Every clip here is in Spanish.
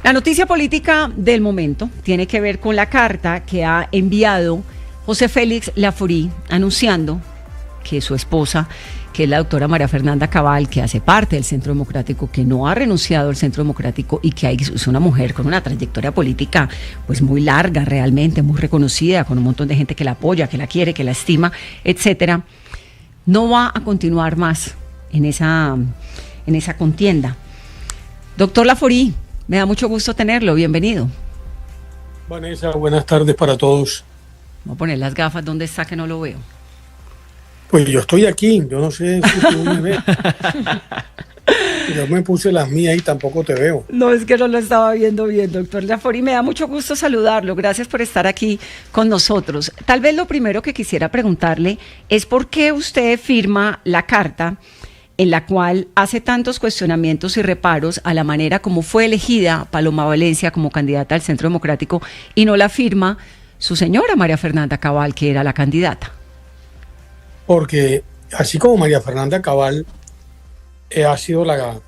La noticia política del momento tiene que ver con la carta que ha enviado José Félix Laforí anunciando que su esposa, que es la doctora María Fernanda Cabal, que hace parte del Centro Democrático, que no ha renunciado al Centro Democrático y que es una mujer con una trayectoria política pues muy larga realmente, muy reconocida, con un montón de gente que la apoya, que la quiere, que la estima, etcétera, no va a continuar más en esa contienda. Doctor Laforí, me da mucho gusto tenerlo, bienvenido. Vanessa, buenas tardes para todos. Voy a poner las gafas, ¿dónde está que no lo veo? Pues yo estoy aquí, yo no sé si tú me ves. Yo me puse las mías y tampoco te veo. No, es que no lo estaba viendo bien, doctor Laforí. Me da mucho gusto saludarlo. Gracias por estar aquí con nosotros. Tal vez lo primero que quisiera preguntarle es por qué usted firma la carta en la cual hace tantos cuestionamientos y reparos a la manera como fue elegida Paloma Valencia como candidata al Centro Democrático y no la firma su señora María Fernanda Cabal, que era la candidata. Porque así como María Fernanda Cabal ha sido la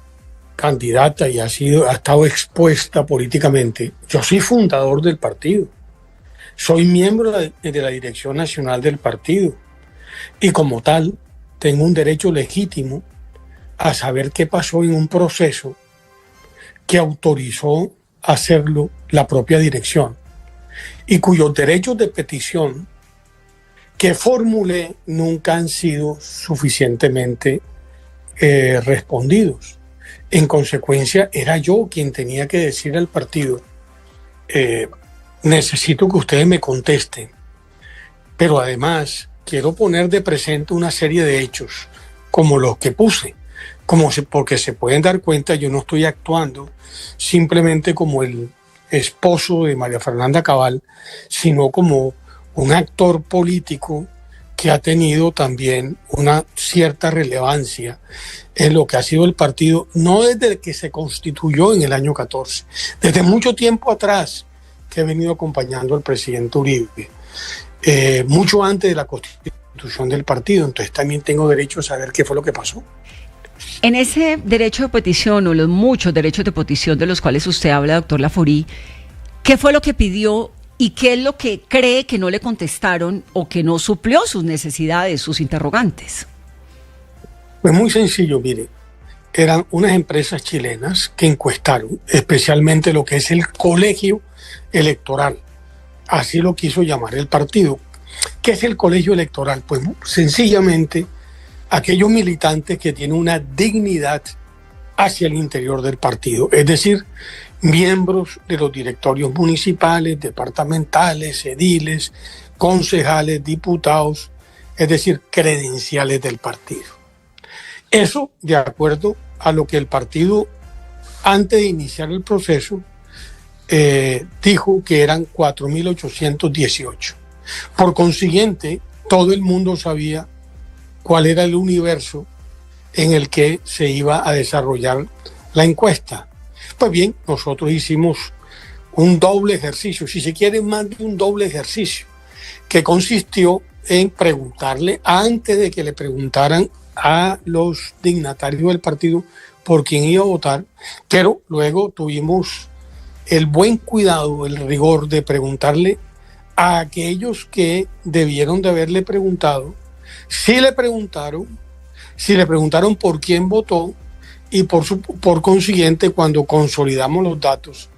candidata y ha estado expuesta políticamente, yo soy fundador del partido, soy miembro de la dirección nacional del partido y como tal tengo un derecho legítimo a saber qué pasó en un proceso que autorizó hacerlo la propia dirección y cuyos derechos de petición que formulé nunca han sido suficientemente respondidos. En consecuencia, era yo quien tenía que decir al partido, necesito que ustedes me contesten, pero además quiero poner de presente una serie de hechos, como los que puse, porque se pueden dar cuenta, yo no estoy actuando simplemente como el esposo de María Fernanda Cabal, sino como un actor político que ha tenido también una cierta relevancia en lo que ha sido el partido, no desde que se constituyó en el año 14, desde mucho tiempo atrás que he venido acompañando al presidente Uribe, mucho antes de la constitución del partido, entonces también tengo derecho a saber qué fue lo que pasó. En ese derecho de petición o los muchos derechos de petición de los cuales usted habla, doctor Laforí, ¿qué fue lo que pidió y qué es lo que cree que no le contestaron o que no suplió sus necesidades, sus interrogantes? Pues muy sencillo, mire, eran unas empresas chilenas que encuestaron, especialmente lo que es el colegio electoral, así lo quiso llamar el partido. ¿Qué es el colegio electoral? Pues sencillamente aquellos militantes que tienen una dignidad hacia el interior del partido, es decir, miembros de los directorios municipales, departamentales, ediles, concejales, diputados, es decir, credenciales del partido. Eso de acuerdo a lo que el partido, antes de iniciar el proceso, dijo que eran 4.818. Por consiguiente, todo el mundo sabía cuál era el universo en el que se iba a desarrollar la encuesta. Pues bien, nosotros hicimos un doble ejercicio, si se quiere más de un doble ejercicio, que consistió en preguntarle, antes de que le preguntaran a los dignatarios del partido por quién iba a votar, pero luego tuvimos el buen cuidado, el rigor de preguntarle a aquellos que debieron de haberle preguntado, si le preguntaron por quién votó y por consiguiente cuando consolidamos los datos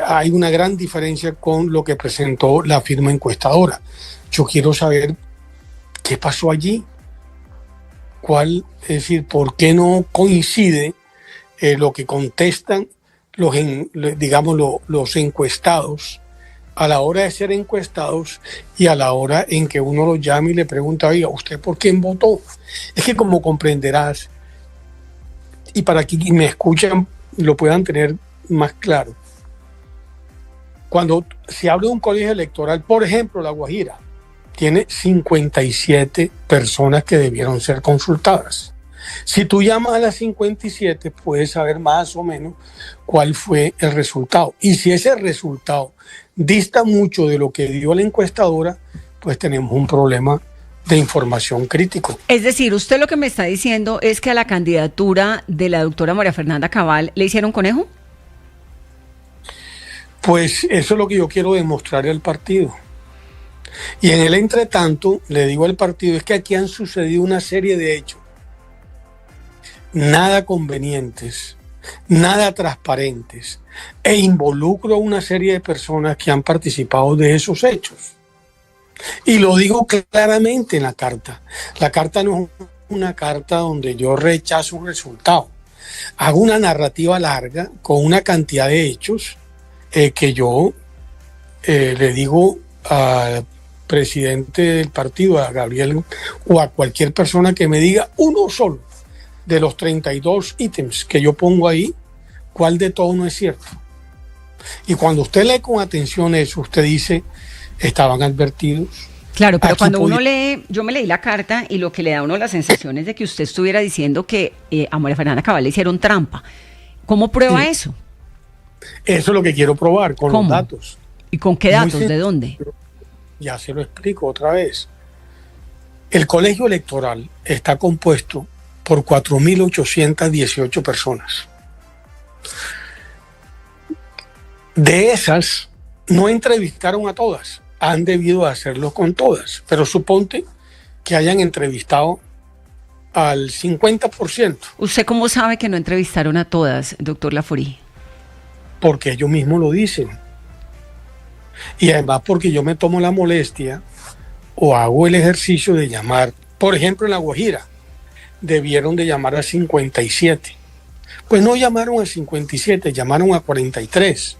hay una gran diferencia con lo que presentó la firma encuestadora. Yo quiero saber qué pasó allí, es decir, por qué no coincide lo que contestan los encuestados a la hora de ser encuestados y a la hora en que uno lo llama y le pregunta, oiga, ¿usted por quién votó? Es que como comprenderás, y para que me escuchan lo puedan tener más claro, cuando se habla de un colegio electoral, por ejemplo, La Guajira, tiene 57 personas que debieron ser consultadas. Si tú llamas a las 57, puedes saber más o menos cuál fue el resultado. Y si ese resultado dista mucho de lo que dio la encuestadora, pues tenemos un problema de información crítico. Es decir, usted lo que me está diciendo es que a la candidatura de la doctora María Fernanda Cabal le hicieron conejo. Pues eso es lo que yo quiero demostrarle al partido. Y en el entretanto, le digo al partido, es que aquí han sucedido una serie de hechos, nada convenientes, nada transparentes, e involucro a una serie de personas que han participado de esos hechos. Y lo digo claramente en la carta. La carta no es una carta donde yo rechazo un resultado. Hago una narrativa larga con una cantidad de hechos que yo le digo al presidente del partido, a Gabriel, o a cualquier persona que me diga uno solo de los 32 ítems que yo pongo ahí, cuál de todo no es cierto. Y cuando usted lee con atención eso, usted dice, estaban advertidos. Claro, pero cuando uno lee, yo me leí la carta y lo que le da a uno la sensación es de que usted estuviera diciendo que a María Fernanda Cabal le hicieron trampa. ¿Cómo prueba eso? Eso es lo que quiero probar, con los datos. ¿Y con qué datos? ¿De dónde? Ya se lo explico otra vez. El colegio electoral está compuesto por 4.818 personas. De esas, no entrevistaron a todas. Han debido hacerlo con todas. Pero suponte que hayan entrevistado al 50%. ¿Usted cómo sabe que no entrevistaron a todas, doctor Laforí? Porque ellos mismos lo dicen. Y además porque yo me tomo la molestia o hago el ejercicio de llamar, por ejemplo en La Guajira, debieron de llamar a 57. Pues no llamaron a 57, llamaron a 43.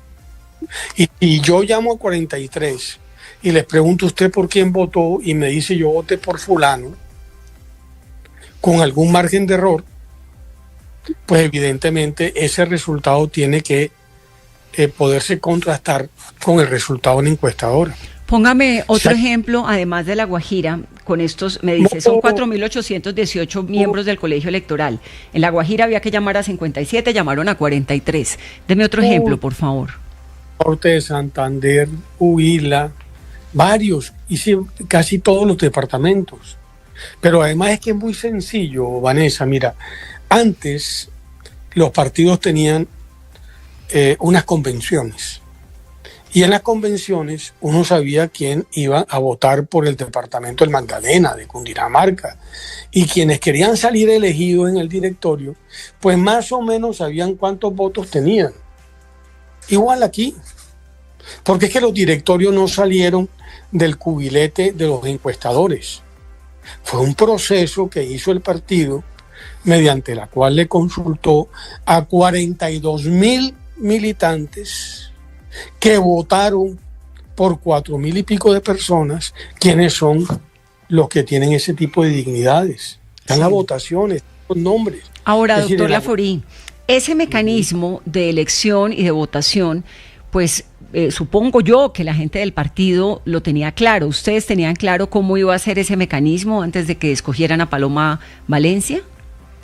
Y yo llamo a 43 y les pregunto usted por quién votó y me dice yo voté por fulano, con algún margen de error, pues evidentemente ese resultado tiene que poderse contrastar con el resultado de la encuestadora. Póngame otro ejemplo, además de La Guajira, con estos, me dice, son 4.818 miembros del colegio electoral. En La Guajira había que llamar a 57, llamaron a 43. Deme otro ejemplo, por favor. Norte de Santander, Huila, varios, y casi todos los departamentos. Pero además es que es muy sencillo, Vanessa. Mira, antes los partidos tenían unas convenciones. Y en las convenciones uno sabía quién iba a votar por el departamento del Magdalena, de Cundinamarca. Y quienes querían salir elegidos en el directorio, pues más o menos sabían cuántos votos tenían. Igual aquí. Porque es que los directorios no salieron del cubilete de los encuestadores. Fue un proceso que hizo el partido mediante la cual le consultó a 42.000 militantes que votaron por 4.000 y pico de personas, quienes son los que tienen ese tipo de dignidades. Están las votaciones, los nombres. Ahora, doctor Laforí, ese mecanismo de elección y de votación, pues supongo yo que la gente del partido lo tenía claro. ¿Ustedes tenían claro cómo iba a ser ese mecanismo antes de que escogieran a Paloma Valencia?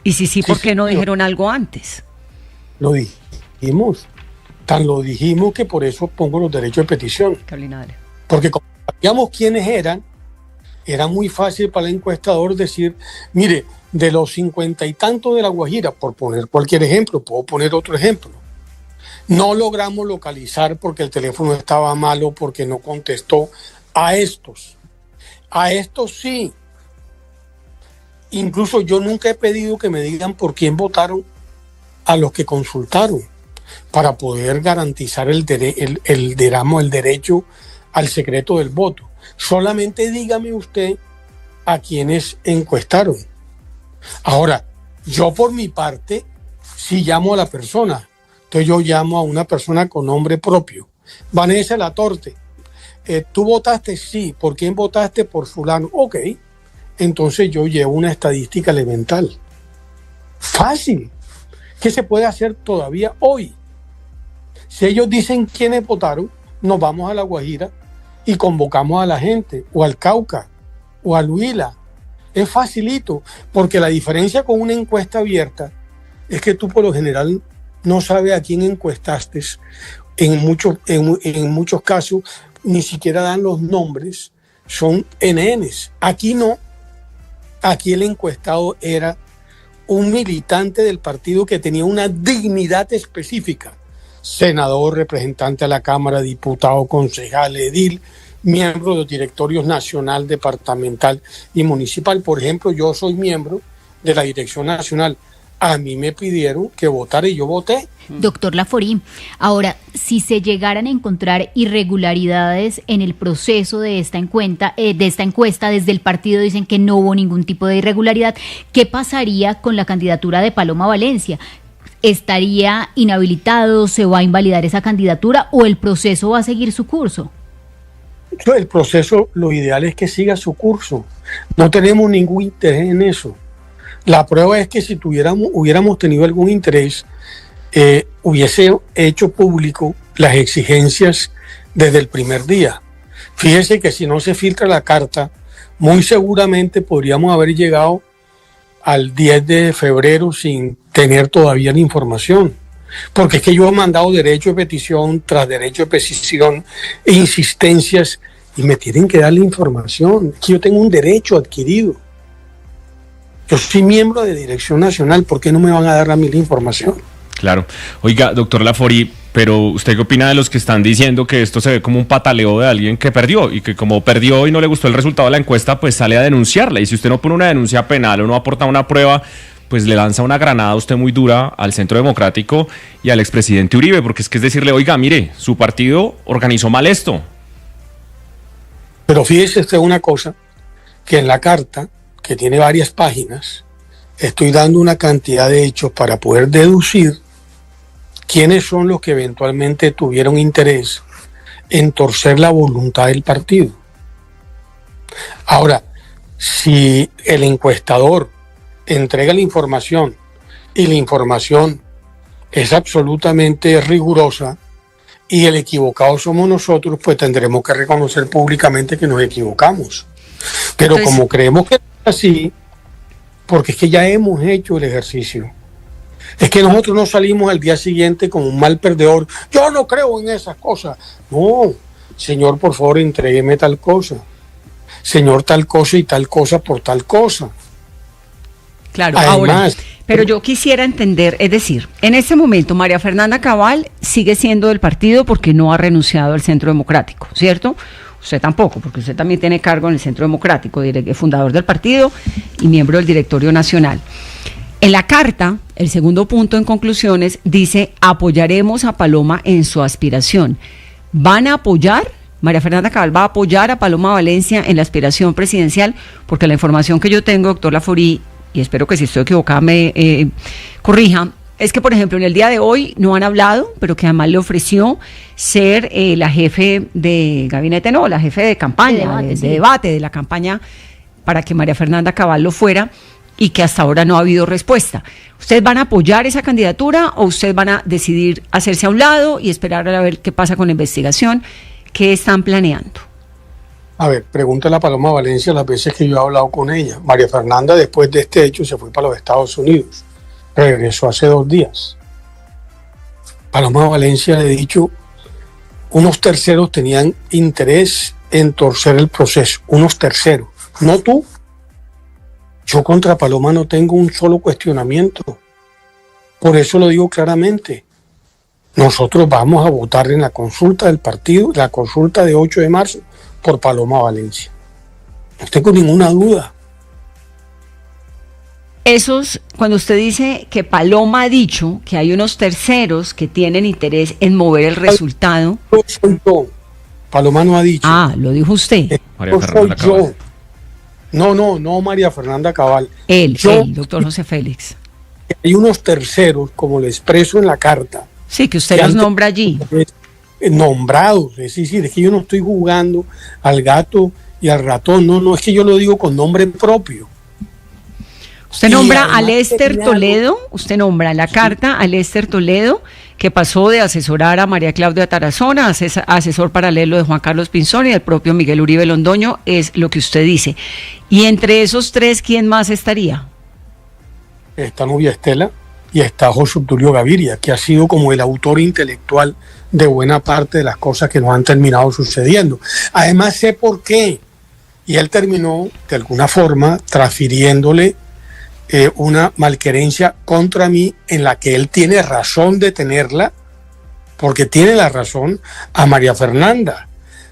Y si sí, ¿por qué no dijeron algo antes? Lo dijimos. Tan lo dijimos que por eso pongo los derechos de petición. Carolina, dale. Porque como sabíamos quiénes eran, era muy fácil para el encuestador decir, mire, de los 50 y tantos de La Guajira, por poner cualquier ejemplo, puedo poner otro ejemplo, no logramos localizar porque el teléfono estaba malo, porque no contestó a estos. A estos sí. Incluso yo nunca he pedido que me digan por quién votaron a los que consultaron, para poder garantizar el derecho al secreto del voto. Solamente dígame usted a quienes encuestaron. Ahora, yo por mi parte, sí llamo a la persona. Entonces yo llamo a una persona con nombre propio. Vanessa Latorte, ¿tú votaste? Sí. ¿Por quién votaste? Por fulano. Ok. Entonces yo llevo una estadística elemental. Fácil. ¿Qué se puede hacer todavía hoy? Si ellos dicen quiénes votaron, nos vamos a La Guajira y convocamos a la gente, o al Cauca, o al Huila. Es facilito, porque la diferencia con una encuesta abierta es que tú por lo general no sabes a quién encuestaste. En muchos casos ni siquiera dan los nombres, son NNs. Aquí no, Aquí el encuestado era un militante del partido que tenía una dignidad específica: senador, representante a la Cámara, diputado, concejal, edil, miembro de los directorios nacional, departamental y municipal. Por ejemplo, yo soy miembro de la dirección nacional. A mí me pidieron que votara y yo voté. Doctor Laforí, ahora, si se llegaran a encontrar irregularidades en el proceso de esta encuesta, desde el partido dicen que no hubo ningún tipo de irregularidad, ¿qué pasaría con la candidatura de Paloma Valencia? ¿Estaría inhabilitado? ¿Se va a invalidar esa candidatura o el proceso va a seguir su curso? El proceso, lo ideal es que siga su curso. No tenemos ningún interés en eso. La prueba es que si hubiéramos tenido algún interés, hubiese hecho público las exigencias desde el primer día. Fíjese que si no se filtra la carta, muy seguramente podríamos haber llegado al 10 de febrero sin tener todavía la información. Porque es que yo he mandado derecho de petición tras derecho de petición e insistencias y me tienen que dar la información. Es que yo tengo un derecho adquirido. Yo soy miembro de Dirección Nacional, ¿por qué no me van a dar a mí la información? Claro. Oiga, doctor Laforí, pero ¿usted qué opina de los que están diciendo que esto se ve como un pataleo de alguien que perdió y que como perdió y no le gustó el resultado de la encuesta, pues sale a denunciarla? Y si usted no pone una denuncia penal o no aporta una prueba, pues le lanza una granada a usted muy dura al Centro Democrático y al expresidente Uribe, porque es decirle, oiga, mire, su partido organizó mal esto. Pero fíjese usted una cosa, que en la carta, que tiene varias páginas, estoy dando una cantidad de hechos para poder deducir quiénes son los que eventualmente tuvieron interés en torcer la voluntad del partido. Ahora, si el encuestador entrega la información y la información es absolutamente rigurosa y el equivocado somos nosotros, pues tendremos que reconocer públicamente que nos equivocamos. Pero entonces, como creemos que es así, porque es que ya hemos hecho el ejercicio. Es que nosotros no salimos al día siguiente como un mal perdedor. Yo no creo en esas cosas. No, señor, por favor, entrégueme tal cosa. Señor, tal cosa y tal cosa por tal cosa. Claro, además, ahora, pero yo quisiera entender, es decir, en este momento María Fernanda Cabal sigue siendo del partido porque no ha renunciado al Centro Democrático, ¿cierto? Usted tampoco, porque usted también tiene cargo en el Centro Democrático, fundador del partido y miembro del directorio nacional. En la carta, el segundo punto en conclusiones dice: apoyaremos a Paloma en su aspiración. ¿Van a apoyar? María Fernanda Cabal va a apoyar a Paloma Valencia en la aspiración presidencial, porque la información que yo tengo, doctor Laforí, y espero que si estoy equivocada me corrija, es que, por ejemplo, en el día de hoy no han hablado, pero que además le ofreció ser la jefe de gabinete, no, la jefe de campaña, de debate de la campaña, para que María Fernanda Cabal lo fuera, y que hasta ahora no ha habido respuesta. ¿Ustedes van a apoyar esa candidatura o ustedes van a decidir hacerse a un lado y esperar a ver qué pasa con la investigación? ¿Qué están planeando? A ver, pregúntale a Paloma Valencia las veces que yo he hablado con ella. María Fernanda, después de este hecho, se fue para los Estados Unidos. Regresó hace 2 días. Paloma Valencia le he dicho, unos terceros tenían interés en torcer el proceso. Unos terceros, no tú. Yo contra Paloma no tengo un solo cuestionamiento. Por eso lo digo claramente. Nosotros vamos a votar en la consulta del partido, la consulta de 8 de marzo, por Paloma Valencia. No tengo ninguna duda. Esos, cuando usted dice que Paloma ha dicho que hay unos terceros que tienen interés en mover el resultado. No soy yo. Paloma no ha dicho. Ah, lo dijo usted. No soy yo. No, María Fernanda Cabal. El doctor José Félix. Hay unos terceros, como le expreso en la carta. Sí, que usted los nombra allí. Nombrados, es decir, es que yo no estoy jugando al gato y al ratón, no, es que yo lo digo con nombre propio. Usted nombra a Lester Toledo, usted nombra en la carta a Lester Toledo, que pasó de asesorar a María Claudia Tarazona, asesor paralelo de Juan Carlos Pinzón y del propio Miguel Uribe Londoño, es lo que usted dice. Y entre esos 3, ¿quién más estaría? Está Nubia Estela y está José Obdulio Gaviria, que ha sido como el autor intelectual de buena parte de las cosas que nos han terminado sucediendo. Además sé por qué. y él terminó de alguna forma transfiriéndole una malquerencia contra mí, en la que él tiene razón de tenerla, porque tiene la razón, a María Fernanda,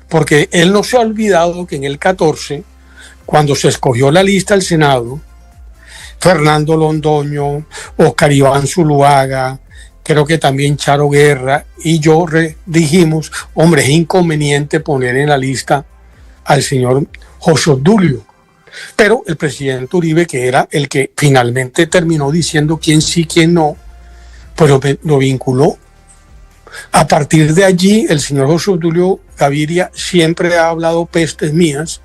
porque él no se ha olvidado que en el 14, cuando se escogió la lista al Senado, Fernando Londoño, Oscar Iván Zuluaga, creo que también Charo Guerra y yo dijimos, hombre, es inconveniente poner en la lista al señor José Obdulio. Pero el presidente Uribe, que era el que finalmente terminó diciendo quién sí, quién no, pues lo vinculó. A partir de allí, el señor José Obdulio Gaviria siempre ha hablado pestes mías,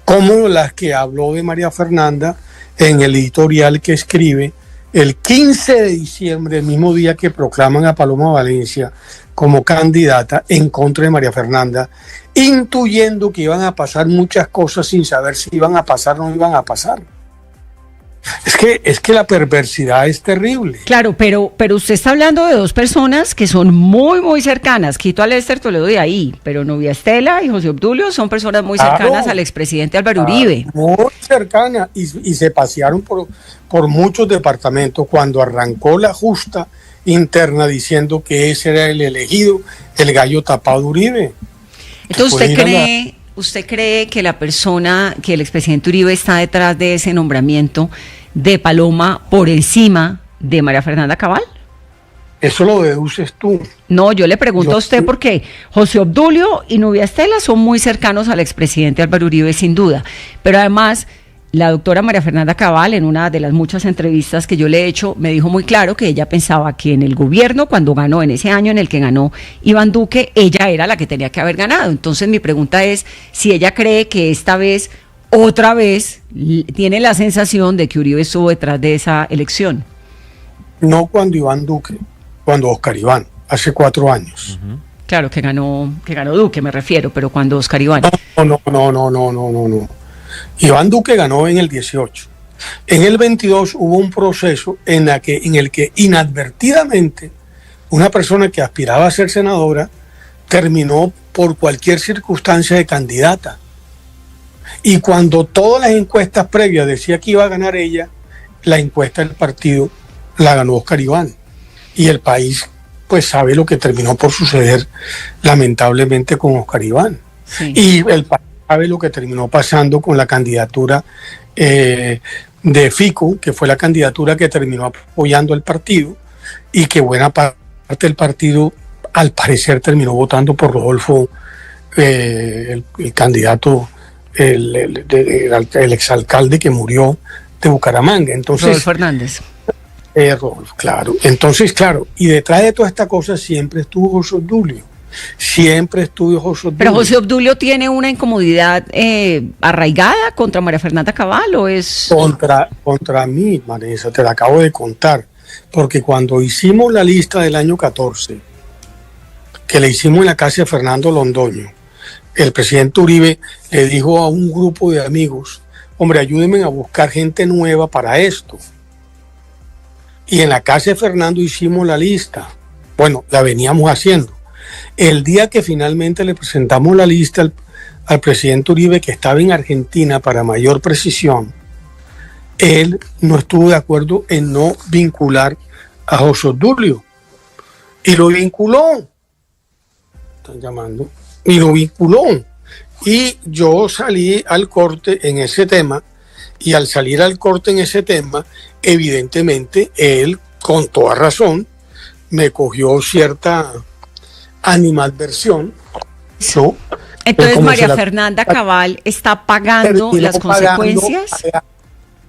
como las que habló de María Fernanda en el editorial que escribe el 15 de diciembre, el mismo día que proclaman a Paloma Valencia como candidata en contra de María Fernanda, intuyendo que iban a pasar muchas cosas sin saber si iban a pasar o no iban a pasar. Es que la perversidad es terrible. Claro, pero usted está hablando de dos personas que son muy, muy cercanas. Quito a Lester Toledo de ahí, pero Nubia Estela y José Obdulio son personas muy cercanas al expresidente Álvaro Uribe. Muy cercanas, y se pasearon por muchos departamentos cuando arrancó la justa interna diciendo que ese era el elegido, el gallo tapado de Uribe. Entonces, ¿usted cree que la persona, que el expresidente Uribe está detrás de ese nombramiento de Paloma por encima de María Fernanda Cabal? Eso lo deduces tú. No, yo le pregunto a usted porque José Obdulio y Nubia Estela son muy cercanos al expresidente Álvaro Uribe, sin duda. Pero además, la doctora María Fernanda Cabal, en una de las muchas entrevistas que yo le he hecho, me dijo muy claro que ella pensaba que en el gobierno, cuando ganó, en ese año en el que ganó Iván Duque, ella era la que tenía que haber ganado. Entonces mi pregunta es si ella cree que esta vez, otra vez, tiene la sensación de que Uribe estuvo detrás de esa elección. No cuando Iván Duque, cuando Oscar Iván, hace 4 años. Claro, que ganó Duque, me refiero, pero cuando Oscar Iván. No. Iván Duque ganó en el 18. En el 22 hubo un proceso en el que inadvertidamente una persona que aspiraba a ser senadora terminó por cualquier circunstancia de candidata. Y cuando todas las encuestas previas decía que iba a ganar ella, la encuesta del partido la ganó Oscar Iván. Y el país pues sabe lo que terminó por suceder lamentablemente con Oscar Iván. Sí. Y el país sabe lo que terminó pasando con la candidatura de Fico, que fue la candidatura que terminó apoyando el partido y que buena parte del partido al parecer terminó votando por Rodolfo, el candidato, el exalcalde que murió de Bucaramanga. Entonces, Rodolfo Hernández. Rodolfo, claro. Entonces, claro, y detrás de toda esta cosa siempre estuvo José Obdulio. Siempre estuvo José Obdulio. ¿Pero José Obdulio tiene una incomodidad arraigada contra María Fernanda Cabal o es...? Contra mí, Marisa, te la acabo de contar. Porque cuando hicimos la lista del año 14, que le hicimos en la casa de Fernando Londoño, el presidente Uribe le dijo a un grupo de amigos, hombre, ayúdenme a buscar gente nueva para esto. Y en la casa de Fernando hicimos la lista. Bueno, la veníamos haciendo. El día que finalmente le presentamos la lista al presidente Uribe, que estaba en Argentina para mayor precisión, él no estuvo de acuerdo en no vincular a José Obdulio. Y lo vinculó. Están llamando. Y lo vinculó. Y yo salí al corte en ese tema. Y al salir al corte en ese tema, evidentemente él, con toda razón, me cogió cierta animadversión. Entonces María Fernanda Cabal está pagando las consecuencias. La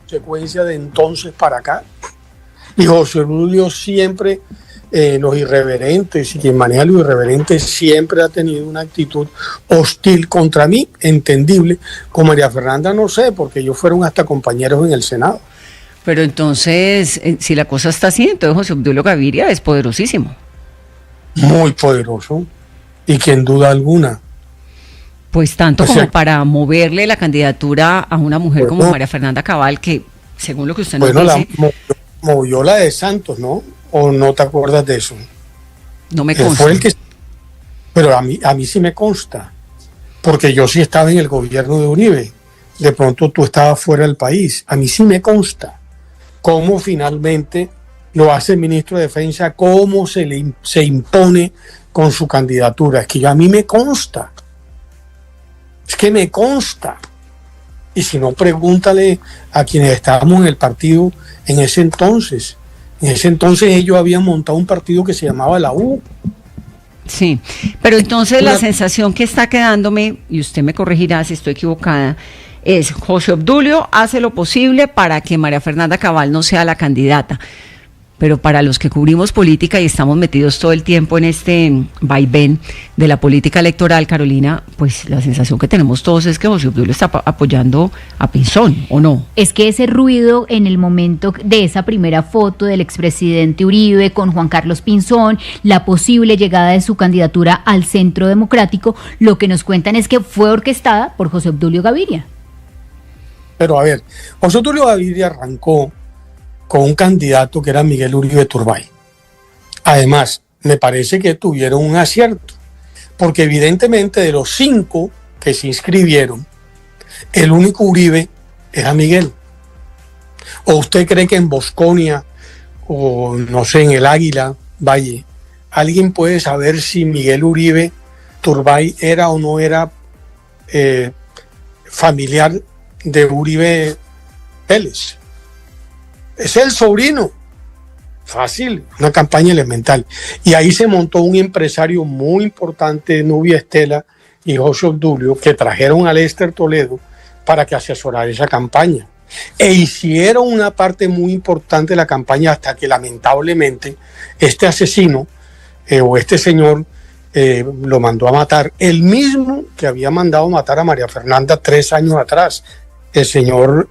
consecuencia de entonces para acá. Y José Obdulio siempre, los irreverentes y quien maneja lo irreverente siempre ha tenido una actitud hostil contra mí, entendible. Con María Fernanda no sé, porque ellos fueron hasta compañeros en el Senado. Pero entonces, si la cosa está así, entonces José Obdulio Gaviria es poderosísimo. Muy poderoso, y quien duda alguna. Pues tanto como para moverle la candidatura a una mujer como María Fernanda Cabal, que según lo que usted nos dice... movió la de Santos, ¿no? ¿O no te acuerdas de eso? No me consta. Fue el que, pero a mí sí me consta, porque yo sí estaba en el gobierno de Uribe, de pronto tú estabas fuera del país. A mí sí me consta cómo finalmente lo hace el ministro de Defensa, cómo se impone con su candidatura. Es que a mí me consta. Es que me consta. Y si no, pregúntale a quienes estábamos en el partido en ese entonces. En ese entonces ellos habían montado un partido que se llamaba la U. Sí, pero entonces la sensación que está quedándome, y usted me corregirá si estoy equivocada, es José Obdulio hace lo posible para que María Fernanda Cabal no sea la candidata. Pero para los que cubrimos política y estamos metidos todo el tiempo en este vaivén de la política electoral, Carolina, pues la sensación que tenemos todos es que José Obdulio está apoyando a Pinzón, ¿o no? Es que ese ruido en el momento de esa primera foto del expresidente Uribe con Juan Carlos Pinzón, la posible llegada de su candidatura al Centro Democrático, lo que nos cuentan es que fue orquestada por José Obdulio Gaviria. Pero a ver, José Obdulio Gaviria arrancó con un candidato que era Miguel Uribe Turbay. Además, me parece que tuvieron un acierto, porque evidentemente de los 5 que se inscribieron, el único Uribe era Miguel. ¿O usted cree que en Bosconia, o no sé, en el Águila Valle, alguien puede saber si Miguel Uribe Turbay era o no era familiar de Uribe Vélez? Es el sobrino. Fácil, una campaña elemental. Y ahí se montó un empresario muy importante, Nubia Estela y José Obdulio, que trajeron a Lester Toledo para que asesorara esa campaña. E hicieron una parte muy importante de la campaña hasta que lamentablemente este asesino o este señor lo mandó a matar. El mismo que había mandado matar a María Fernanda 3 años atrás. El señor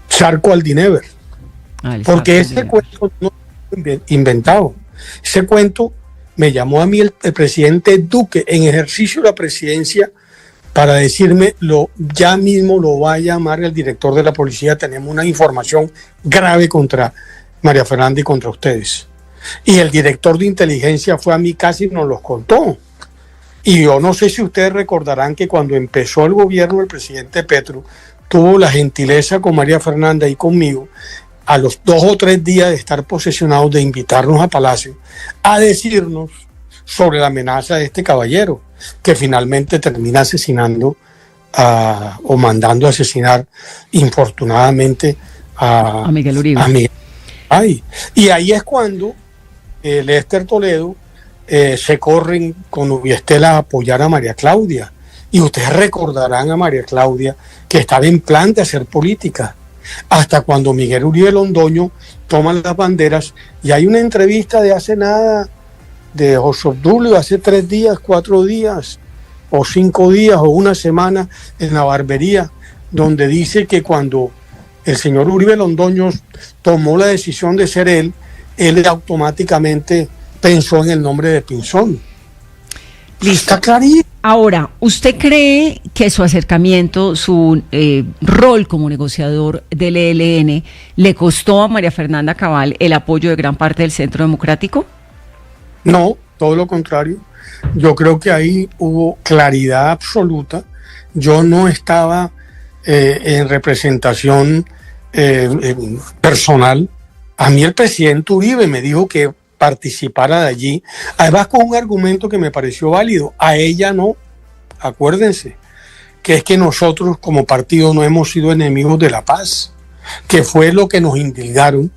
Charco Aldinever, porque ese cuento no es inventado. Ese cuento me llamó a mí el presidente Duque en ejercicio de la presidencia para decirme, ya mismo lo va a llamar el director de la policía, tenemos una información grave contra María Fernanda y contra ustedes. Y el director de inteligencia fue a mi casa y nos los contó. Y yo no sé si ustedes recordarán que cuando empezó el gobierno del presidente Petro, tuvo la gentileza con María Fernanda y conmigo, a los 2 o 3 días de estar posesionados, de invitarnos a Palacio a decirnos sobre la amenaza de este caballero, que finalmente termina asesinando o mandando a asesinar, infortunadamente, a Miguel Uribe. Y ahí es cuando Lester Toledo se corren con Ubiestela a apoyar a María Claudia. Y ustedes recordarán a María Claudia que estaba en plan de hacer política, hasta cuando Miguel Uribe Londoño toma las banderas. Y hay una entrevista de hace nada de José Obdulio, hace 3 días, 4 días, o 5 días, o una semana, en la barbería, donde dice que cuando el señor Uribe Londoño tomó la decisión de ser él automáticamente pensó en el nombre de Pinzón. Listo. Está clarísimo. Ahora, ¿usted cree que su acercamiento, su rol como negociador del ELN le costó a María Fernanda Cabal el apoyo de gran parte del Centro Democrático? No, todo lo contrario. Yo creo que ahí hubo claridad absoluta. Yo no estaba en representación personal. A mí el presidente Uribe me dijo que participara de allí, además con un argumento que me pareció válido. A ella no, acuérdense, que es que nosotros como partido no hemos sido enemigos de la paz, que fue lo que nos indilgaron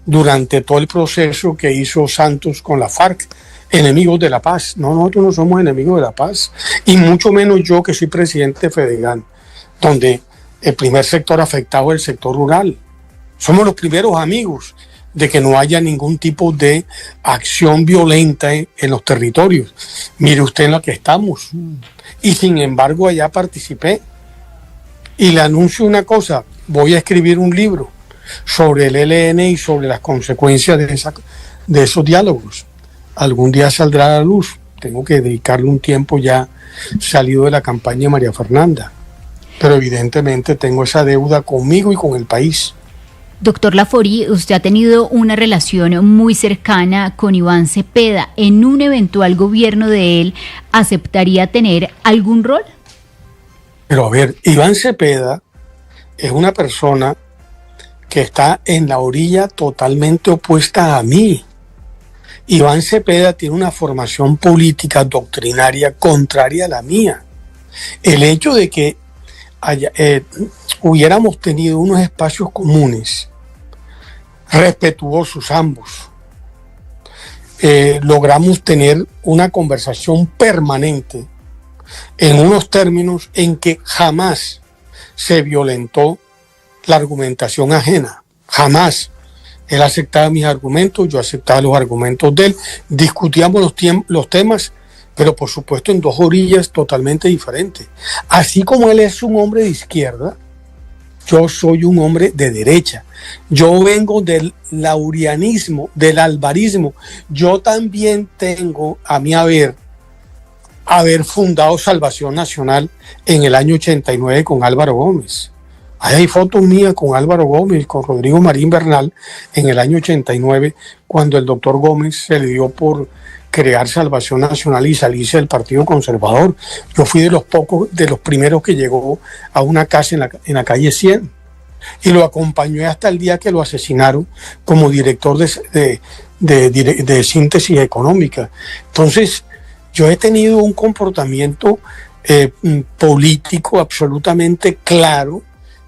durante todo el proceso que hizo Santos con la FARC, enemigos de la paz. No, nosotros no somos enemigos de la paz, y mucho menos yo, que soy presidente de FEDEGAN, donde el primer sector afectado es el sector rural. Somos los primeros amigos de que no haya ningún tipo de acción violenta en los territorios. Mire usted en la que estamos. Y sin embargo allá participé. Y le anuncio una cosa, voy a escribir un libro sobre el ELN y sobre las consecuencias de esos diálogos. Algún día saldrá a la luz. Tengo que dedicarle un tiempo ya salido de la campaña de María Fernanda. Pero evidentemente tengo esa deuda conmigo y con el país. Doctor Laforí, usted ha tenido una relación muy cercana con Iván Cepeda. ¿En un eventual gobierno de él aceptaría tener algún rol? Pero a ver, Iván Cepeda es una persona que está en la orilla totalmente opuesta a mí. Iván Cepeda tiene una formación política doctrinaria contraria a la mía. El hecho de que hubiéramos tenido unos espacios comunes, respetuosos ambos, logramos tener una conversación permanente en unos términos en que jamás se violentó la argumentación ajena, jamás. Él aceptaba mis argumentos, yo aceptaba los argumentos de él, discutíamos los temas, pero por supuesto en dos orillas totalmente diferentes. Así como él es un hombre de izquierda, yo soy un hombre de derecha. Yo vengo del laurianismo, del alvarismo. Yo también tengo a mi haber fundado Salvación Nacional en el año 89 con Álvaro Gómez. Hay fotos mías con Álvaro Gómez, con Rodrigo Marín Bernal en el año 89, cuando el doctor Gómez se le dio por crear Salvación Nacional y salirse del Partido Conservador. Yo fui de los primeros que llegó a una casa en la calle 100 y lo acompañé hasta el día que lo asesinaron como director de Síntesis Económica. Entonces, yo he tenido un comportamiento político absolutamente claro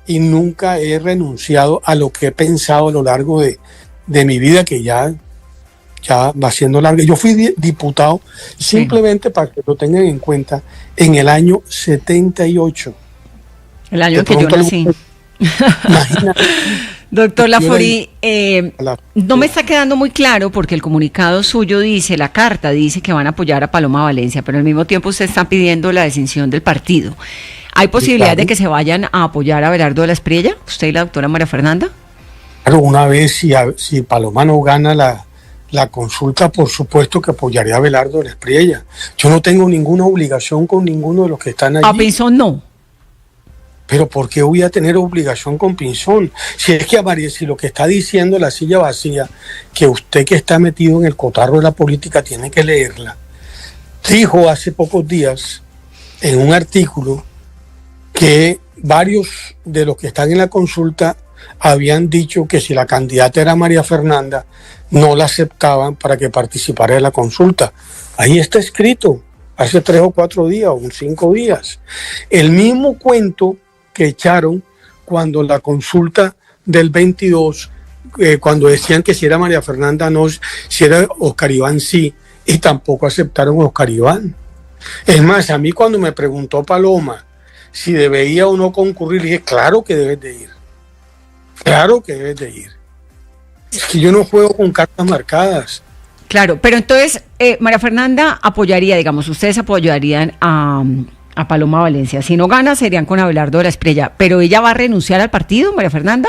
y nunca he renunciado a lo que he pensado a lo largo de mi vida, que ya va siendo larga. Yo fui diputado, simplemente para que lo tengan en cuenta, en el año 78. El año en que yo nací. Imagínate. Doctor Laforí, no me está quedando muy claro porque el comunicado suyo dice, la carta dice que van a apoyar a Paloma Valencia, pero al mismo tiempo usted está pidiendo la designación del partido. ¿Hay posibilidad de que se vayan a apoyar a Abelardo de la Espriella, usted y la doctora María Fernanda? Claro, una vez si Paloma no gana la consulta, por supuesto que apoyaría a Abelardo de la Espriella. Yo no tengo ninguna obligación con ninguno de los que están allí. A Pinzón no. Pero ¿por qué voy a tener obligación con Pinzón? Si es que a María, si lo que está diciendo la silla vacía, que usted que está metido en el cotarro de la política tiene que leerla, dijo hace pocos días en un artículo que varios de los que están en la consulta habían dicho que si la candidata era María Fernanda, no la aceptaban para que participara de la consulta. Ahí está escrito, hace 3 o 4 días o 5 días. El mismo cuento que echaron cuando la consulta del 22, cuando decían que si era María Fernanda no, si era Oscar Iván sí, y tampoco aceptaron a Oscar Iván. Es más, a mí cuando me preguntó Paloma si debía o no concurrir, dije, claro que debes de ir. Claro que debes de ir. Es que yo no juego con cartas marcadas. Claro, pero entonces María Fernanda apoyaría, digamos, ustedes apoyarían a Paloma Valencia. Si no gana, serían con Abelardo de la Espriella. ¿Pero ella va a renunciar al partido, María Fernanda?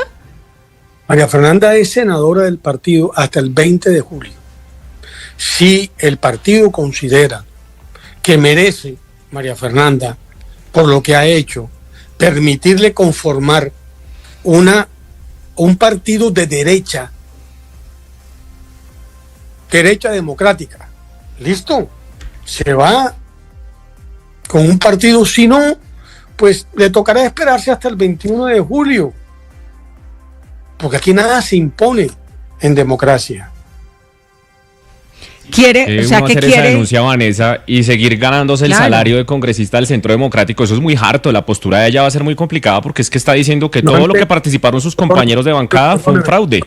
María Fernanda es senadora del partido hasta el 20 de julio. Si el partido considera que merece María Fernanda, por lo que ha hecho, permitirle conformar un partido de derecha democrática, listo, se va con un partido. Si no, pues le tocará esperarse hasta el 21 de julio, porque aquí nada se impone en democracia. Quiere, o sea, uno que hacer quiere esa denuncia, Vanessa, y seguir ganándose el salario de congresista del Centro Democrático. Eso es muy harto. La postura de ella va a ser muy complicada porque es que está diciendo que todo lo que participaron sus compañeros de bancada fue un fraude.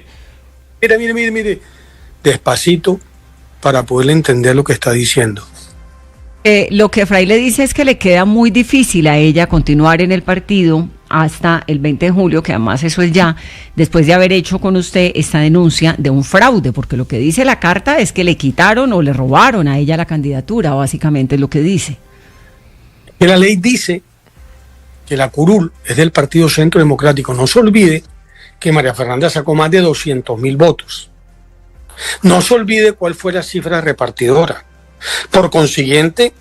Mire, despacito para poderle entender lo que está diciendo. Lo que Fraile dice es que le queda muy difícil a ella continuar en el partido hasta el 20 de julio, que además eso es ya después de haber hecho con usted esta denuncia de un fraude, porque lo que dice la carta es que le quitaron o le robaron a ella la candidatura, básicamente es lo que dice. Que la ley dice que la curul es del Partido Centro Democrático. No se olvide que María Fernanda sacó más de 200,000 votos. No se olvide cuál fue la cifra repartidora. Por consiguiente,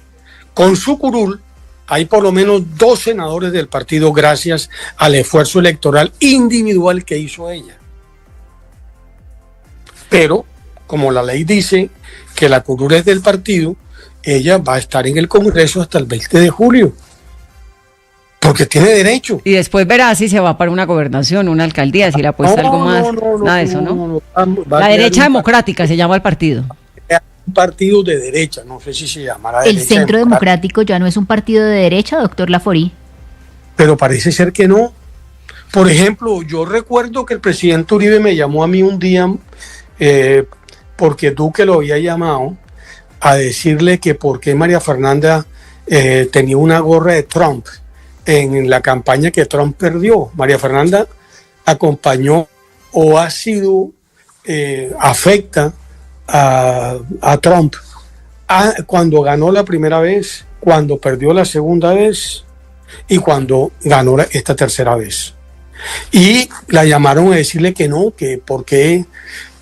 con su curul hay por lo menos 2 senadores del partido gracias al esfuerzo electoral individual que hizo ella. Pero, como la ley dice que la curul es del partido, ella va a estar en el Congreso hasta el 20 de julio. Porque tiene derecho. Y después verá si se va para una gobernación, una alcaldía, si le apuesta algo más. Nada de eso, ¿no? La derecha democrática se llama el partido. Un partido de derecha, no sé si se llamará ¿El Centro Democrático ya no es un partido de derecha, doctor Laforí? Pero parece ser que no. Por ejemplo, yo recuerdo que el presidente Uribe me llamó a mí un día, porque Duque lo había llamado, a decirle que por qué María Fernanda tenía una gorra de Trump en la campaña que Trump perdió. María Fernanda acompañó o ha sido afecta a Trump cuando ganó la primera vez, cuando perdió la segunda vez y cuando ganó esta tercera vez. Y la llamaron a decirle que no, que porque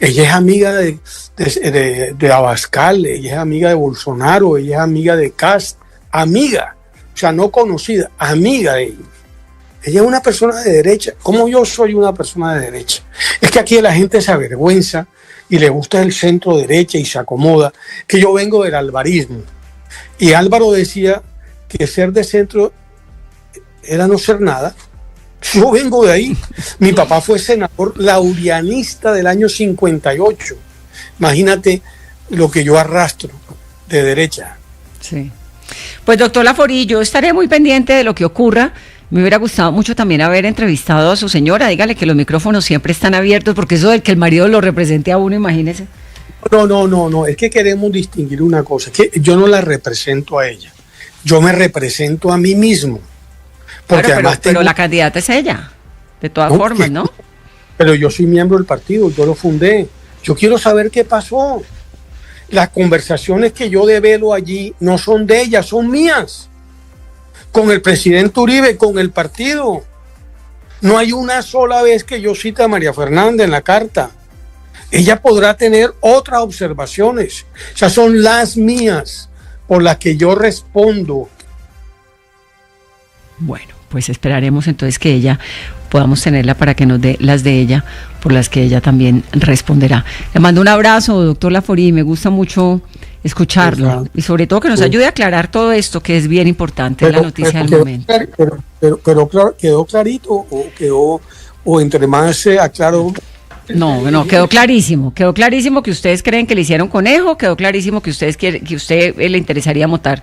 ella es amiga de Abascal, ella es amiga de Bolsonaro, ella es amiga de Kast, amiga, o sea, no conocida, amiga de ellos. Ella es una persona de derecha, como yo soy una persona de derecha. Es que aquí la gente se avergüenza y le gusta el centro derecha y se acomoda, que yo vengo del alvarismo. Y Álvaro decía que ser de centro era no ser nada. Yo vengo de ahí. Mi papá fue senador laurianista del año 58. Imagínate lo que yo arrastro de derecha. Sí. Pues doctor Laforí, yo estaré muy pendiente de lo que ocurra. Me hubiera gustado mucho también haber entrevistado a su señora. Dígale que los micrófonos siempre están abiertos, porque eso del que el marido lo represente a uno, imagínese. No, es que queremos distinguir una cosa, que yo no la represento a ella, yo me represento a mí mismo. Porque claro, pero la candidata es ella, de todas formas, ¿no? Pero yo soy miembro del partido, yo lo fundé, yo quiero saber qué pasó. Las conversaciones que yo develo allí no son de ella, son mías. Con el presidente Uribe, con el partido. No hay una sola vez que yo cite a María Fernanda en la carta. Ella podrá tener otras observaciones. O sea, son las mías por las que yo respondo. Bueno, pues esperaremos entonces que ella podamos tenerla para que nos dé las de ella, por las que ella también responderá. Le mando un abrazo, doctor Laforí, me gusta mucho escucharlo, exacto, y sobre todo que nos ayude a aclarar todo esto que es bien importante, la noticia del momento. Pero quedó clarito o entre más se aclaró. No, quedó clarísimo que ustedes creen que le hicieron conejo, quedó clarísimo que ustedes que usted le interesaría votar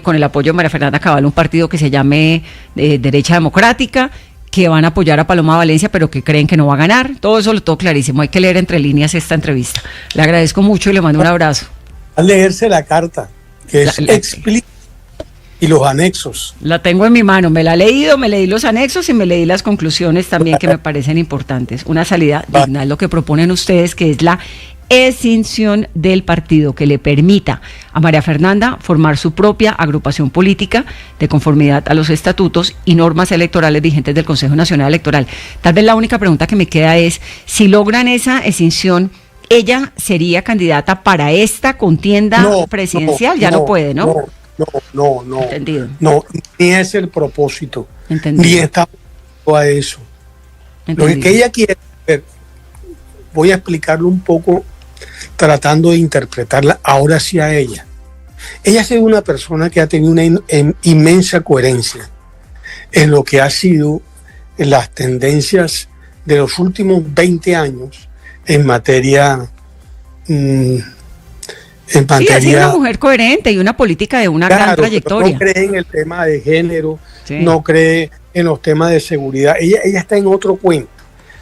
con el apoyo de María Fernanda Cabal un partido que se llame Derecha Democrática, que van a apoyar a Paloma Valencia, pero que creen que no va a ganar. Todo eso lo tengo clarísimo, hay que leer entre líneas esta entrevista. Le agradezco mucho y le mando un abrazo. A leerse la carta, que es explícita, y los anexos. La tengo en mi mano, me la he leído, me leí los anexos y me leí las conclusiones también que me parecen importantes. Una salida digna es lo que proponen ustedes, que es la escinsión del partido, que le permita a María Fernanda formar su propia agrupación política de conformidad a los estatutos y normas electorales vigentes del Consejo Nacional Electoral. Tal vez la única pregunta que me queda es, si logran esa escinsión, ¿ella sería candidata para esta contienda presidencial? Ya no puede, ¿no? No. Entendido. No, ni es el propósito. Entendido. Ni está a eso. Entendido. Lo que ella quiere ver, voy a explicarlo un poco, tratando de interpretarla ahora sí a ella. Ella ha sido una persona que ha tenido una inmensa coherencia en lo que ha sido las tendencias de los últimos 20 años en materia... Sí, ha sido una mujer coherente y una política de una gran trayectoria. No cree en el tema de género, no cree en los temas de seguridad. Ella está en otro cuento.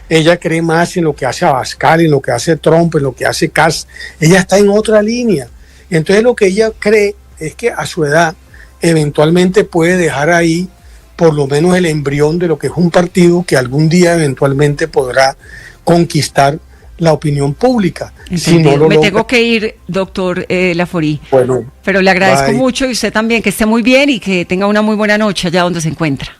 Ella cree más en lo que hace Abascal, en lo que hace Trump, en lo que hace Kast. Ella está en otra línea. Entonces lo que ella cree es que a su edad eventualmente puede dejar ahí por lo menos el embrión de lo que es un partido que algún día eventualmente podrá conquistar la opinión pública. Si no me tengo que ir, doctor Laforí. Bueno, pero le agradezco mucho, y usted también, que esté muy bien y que tenga una muy buena noche allá donde se encuentra.